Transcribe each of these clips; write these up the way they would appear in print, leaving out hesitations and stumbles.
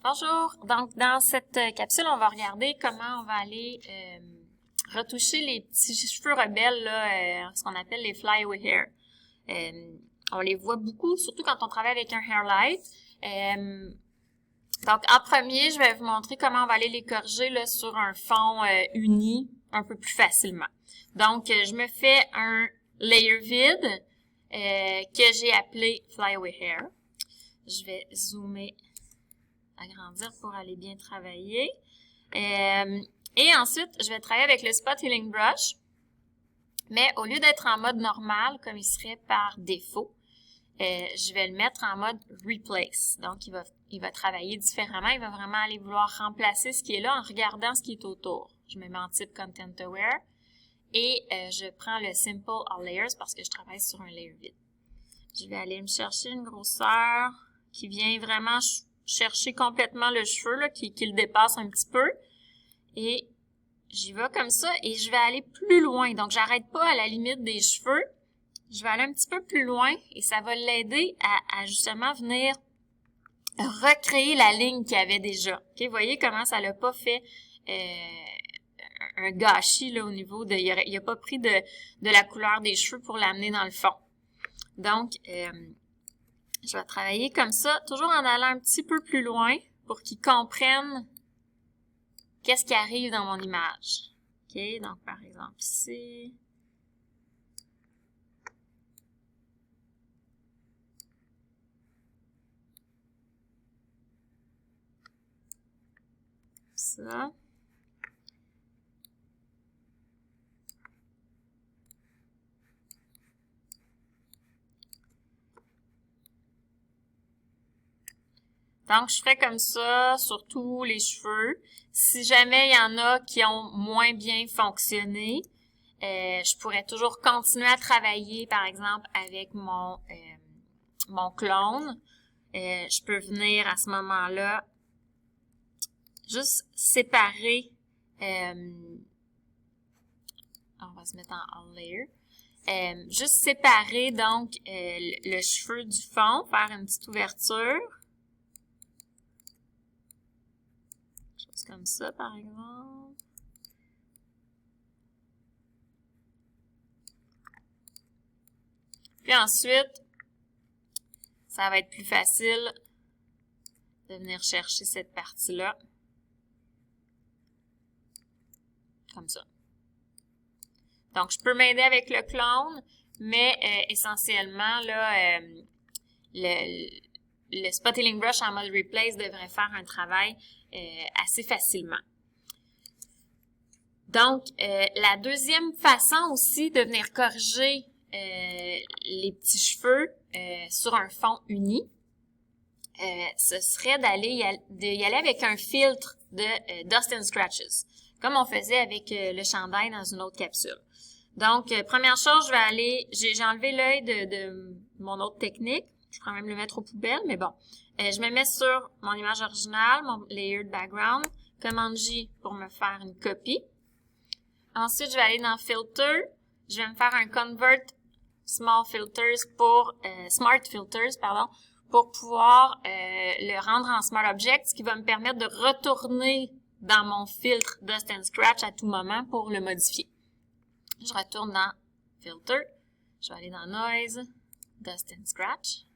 Bonjour, donc dans cette capsule, on va regarder comment on va aller retoucher les petits cheveux rebelles, là, ce qu'on appelle les flyaway hair. On les voit beaucoup, surtout quand on travaille avec un hair light. Donc en premier, je vais vous montrer comment on va aller les corriger là, sur un fond uni un peu plus facilement. Donc je me fais un layer vide que j'ai appelé flyaway hair. Je vais zoomer, agrandir pour aller bien travailler. Et ensuite, je vais travailler avec le Spot Healing Brush. Mais au lieu d'être en mode normal, comme il serait par défaut, je vais le mettre en mode Replace. Donc, il va travailler différemment. Il va vraiment aller vouloir remplacer ce qui est là en regardant ce qui est autour. Je me mets en type Content Aware. Et je prends le Simple All Layers parce que je travaille sur un layer vide. Je vais aller me chercher une grosseur qui vient vraiment chercher complètement le cheveu, là, qui le dépasse un petit peu. Et j'y vais comme ça et je vais aller plus loin. Donc, j'arrête pas à la limite des cheveux. Je vais aller un petit peu plus loin et ça va l'aider à justement venir recréer la ligne qu'il y avait déjà. Okay? Vous voyez comment ça l'a pas fait un gâchis là, au niveau de... Il a pas pris de la couleur des cheveux pour l'amener dans le fond. Donc, je vais travailler comme ça, toujours en allant un petit peu plus loin pour qu'ils comprennent qu'est-ce qui arrive dans mon image. OK, donc par exemple ici. Ça. Donc, je ferai comme ça sur tous les cheveux. Si jamais il y en a qui ont moins bien fonctionné, je pourrais toujours continuer à travailler, par exemple, avec mon clone. Je peux venir à ce moment-là juste séparer. On va se mettre en all layer. Juste séparer donc le cheveu du fond, faire une petite ouverture. Chose comme ça, par exemple. Puis ensuite, ça va être plus facile de venir chercher cette partie-là. Comme ça. Donc, je peux m'aider avec le clone, mais essentiellement, là, le Spot Healing Brush en mode Replace devrait faire un travail assez facilement. Donc, la deuxième façon aussi de venir corriger les petits cheveux sur un fond uni, ce serait d'y aller avec un filtre de Dust and Scratches, comme on faisait avec le chandail dans une autre capsule. Donc, première chose, j'ai enlevé l'œil de mon autre technique. Je pourrais même le mettre aux poubelles, mais bon. Je me mets sur mon image originale, mon layered background. Commande J pour me faire une copie. Ensuite, je vais aller dans Filter. Je vais me faire un Convert Smart Filters pour pouvoir le rendre en Smart Object, ce qui va me permettre de retourner dans mon filtre Dust and Scratch à tout moment pour le modifier. Je retourne dans Filter. Je vais aller dans Noise, Dust and Scratch.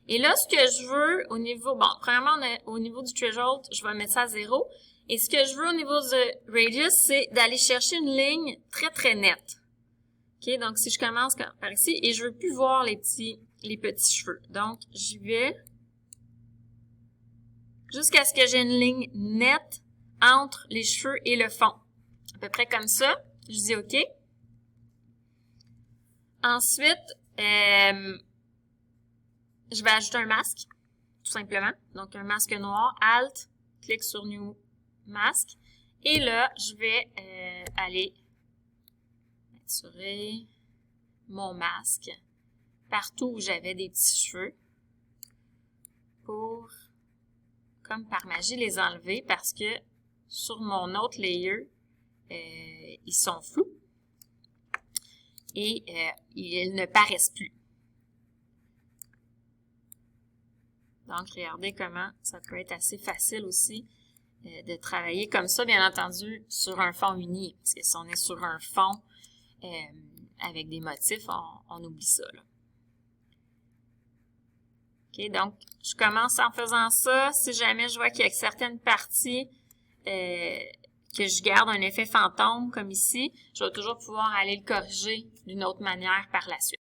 Et là, ce que je veux au niveau, bon, premièrement, au niveau du threshold, je vais mettre ça à 0. Et ce que je veux au niveau du radius, c'est d'aller chercher une ligne très, très nette. OK? Donc, si je commence par ici, et je veux plus voir les petits cheveux. Donc, j'y vais jusqu'à ce que j'ai une ligne nette entre les cheveux et le fond. À peu près comme ça. Je dis OK. Ensuite, je vais ajouter un masque, tout simplement. Donc, un masque noir. Alt, clique sur New Mask. Et là, je vais aller mettre mon masque partout où j'avais des petits cheveux pour, comme par magie, les enlever parce que sur mon autre layer, ils sont flous et ils ne paraissent plus. Donc, regardez comment ça peut être assez facile aussi de travailler comme ça, bien entendu, sur un fond uni. Parce que si on est sur un fond avec des motifs, on oublie ça, là. OK, donc, je commence en faisant ça. Si jamais je vois qu'il y a certaines parties que je garde un effet fantôme, comme ici, je vais toujours pouvoir aller le corriger d'une autre manière par la suite.